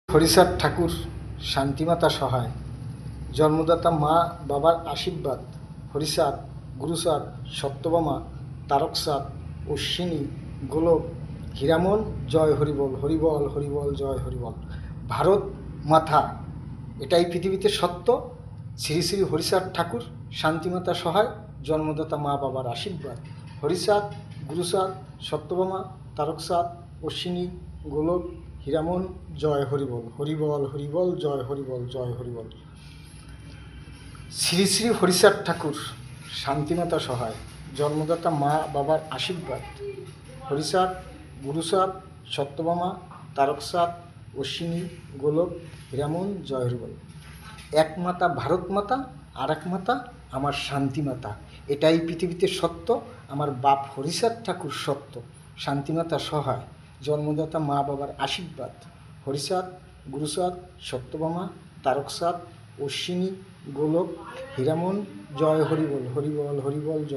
হরিচাঁদ ঠাকুর, শান্তিমাতা সহায়, জন্মদাতা মা বাবার আশীর্বাদ, হরিচাঁদ, গুরুচাঁদ, সত্যভামা, তারকচাঁদ, অশ্বিনী, গোলক, হীরামন, জয় হরিবল, হরিবল হরিবল, জয় হরিবল। ভারত মাতা, এটাই পৃথিবীতে সত্য। শ্রী শ্রী হরিচাঁদ ঠাকুর, শান্তিমাতা সহায়, জন্মদাতা মা বাবার আশীর্বাদ, হরিচাঁদ, গুরুচাঁদ, সত্যভামা, তারকচাঁদ, অশ্বিনী, গোলক, হীরামন, জয় হরিবল, হরিবল হরিবল, জয় হরিবল, জয় হরিবল। শ্রী শ্রী হরিচাঁদ ঠাকুর, শান্তিমাতা সহায়, জন্মদাতা মা বাবার আশীর্বাদ, হরিচাঁদ, গুরুচাঁদ, সত্যভামা, তারকচাঁদ, অশ্বিনী, গোলক, হীরামন, জয় হরিবল। এক মাতা ভারত মাতা, আর এক মাতা আমার শান্তিমাতা, এটাই পৃথিবীতে সত্য। আমার বাপ হরিচাঁদ ঠাকুর সত্য, শান্তিমাতা সহায়, জন্মদাতা মা বাবার আশীর্বাদ, হরিচাঁদ, গুরুচাঁদ, সত্যভামা, তারকচাঁদ, অশ্বিনী, গোলক, হীরামন, জয় হরিবল, হরিবল হরিবল, জয়।